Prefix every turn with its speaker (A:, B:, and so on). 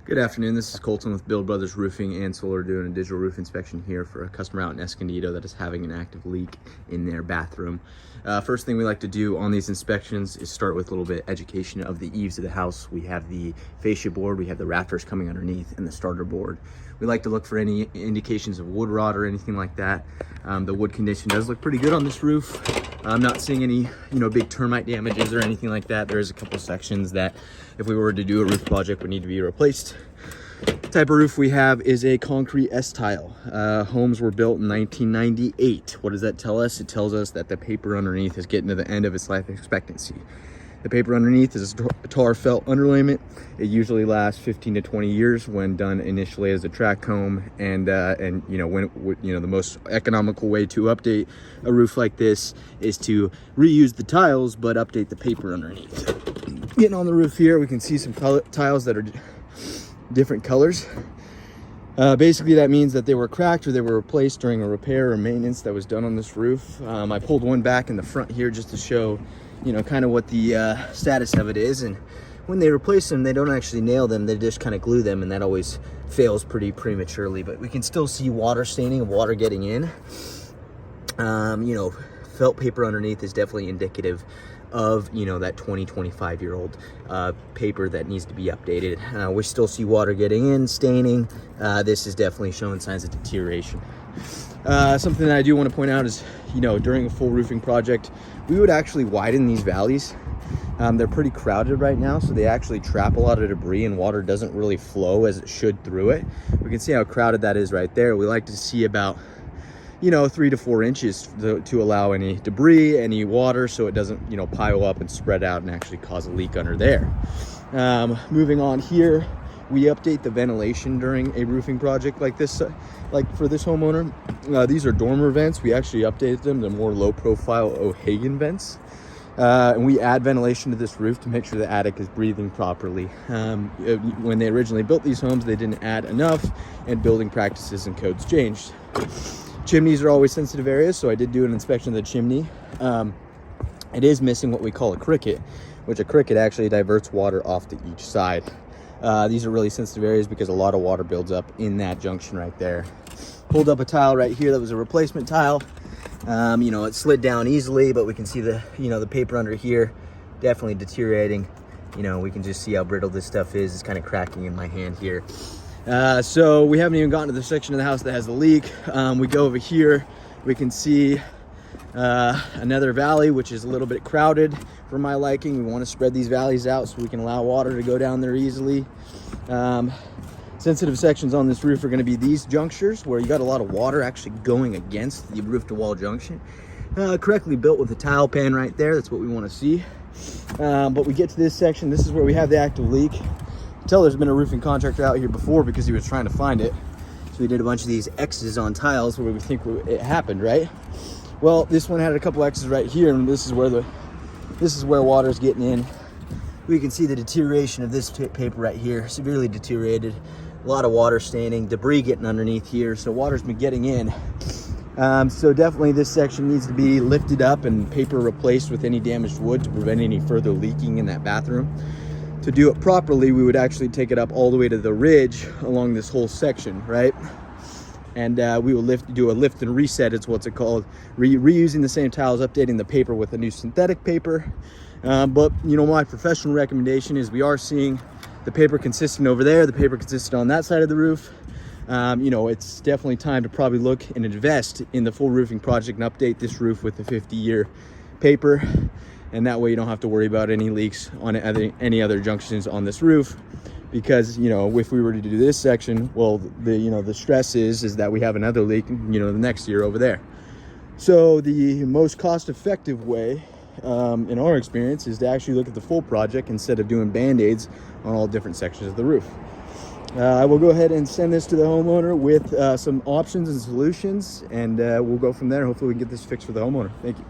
A: Good afternoon, this is Colton with Bill Brothers Roofing and Solar doing a digital roof inspection here for a customer out in Escondido that is having an active leak in their bathroom. First thing we like to do on these inspections is start with a little bit education of the eaves of the house. We have the fascia board, we have the rafters coming underneath, and the starter board. We like to look for any indications of wood rot or anything like that. The wood condition does look pretty good on this roof. I'm not seeing any, big termite damages or anything like that. There is a couple sections that, if we were to do a roof project, would need to be replaced. The type of roof we have is a concrete S-tile. Homes were built in 1998. What does that tell us? It tells us that the paper underneath is getting to the end of its life expectancy. The paper underneath is a tar felt underlayment. It usually lasts 15 to 20 years when done initially as a track home, and the most economical way to update a roof like this is to reuse the tiles but update the paper underneath. Getting on the roof here, we can see some tiles that are different colors. Basically that means that they were cracked or they were replaced during a repair or maintenance that was done on this roof. I pulled one back in the front here just to show kind of what the status of it is. And when they replace them, they don't actually nail them, they just kind of glue them, and that always fails pretty prematurely. But we can still see water staining and water getting in. Felt paper underneath is definitely indicative of that 25-year-old paper that needs to be updated. We still see water getting in, staining. This is definitely showing signs of deterioration. Something that I do want to point out is, during a full roofing project, we would actually widen these valleys. They're pretty crowded right now, so they actually trap a lot of debris and water doesn't really flow as it should through it. We can see how crowded that is right there. We like to see about 3 to 4 inches to allow any debris, any water, so it doesn't pile up and spread out and actually cause a leak under there. Moving on here, we update the ventilation during a roofing project like this, like for this homeowner. These are dormer vents. We actually updated them. They're more low profile O'Hagan vents. And we add ventilation to this roof to make sure the attic is breathing properly. When they originally built these homes, they didn't add enough, and building practices and codes changed. Chimneys are always sensitive areas, so I did do an inspection of the chimney. It is missing what we call a cricket, which a cricket actually diverts water off to each side. These are really sensitive areas because a lot of water builds up in that junction right there. Pulled up a tile right here that was a replacement tile. It slid down easily, but we can see the paper under here definitely deteriorating. We can just see how brittle this stuff is. It's kind of cracking in my hand here. So we haven't even gotten to the section of the house that has the leak. We go over here, we can see another valley, which is a little bit crowded for my liking. We want to spread these valleys out so we can allow water to go down there easily. Sensitive sections on this roof are going to be these junctures where you got a lot of water actually going against the roof to wall junction. Correctly built with a tile pan right there, that's what we want to see. But we get to this section, this is where we have the active leak. Tell there's been a roofing contractor out here before because he was trying to find it. So we did a bunch of these X's on tiles where we think it happened, right? Well, this one had a couple X's right here, and this is where water's getting in. We can see the deterioration of this paper right here, severely deteriorated. A lot of water staining, debris getting underneath here, so water's been getting in. So definitely this section needs to be lifted up and paper replaced with any damaged wood to prevent any further leaking in that bathroom. To do it properly, we would actually take it up all the way to the ridge along this whole section, right? And we will do a lift and reset, is what's it called. Reusing the same tiles, updating the paper with a new synthetic paper. But my professional recommendation is we are seeing the paper consistent over there, the paper consistent on that side of the roof. It's definitely time to probably look and invest in the full roofing project and update this roof with the 50-year paper. And that way you don't have to worry about any leaks on any other junctions on this roof. Because, if we were to do this section, well, the stress is that we have another leak, the next year over there. So the most cost-effective way, in our experience, is to actually look at the full project instead of doing Band-Aids on all different sections of the roof. I will go ahead and send this to the homeowner with some options and solutions, and we'll go from there. Hopefully we can get this fixed for the homeowner. Thank you.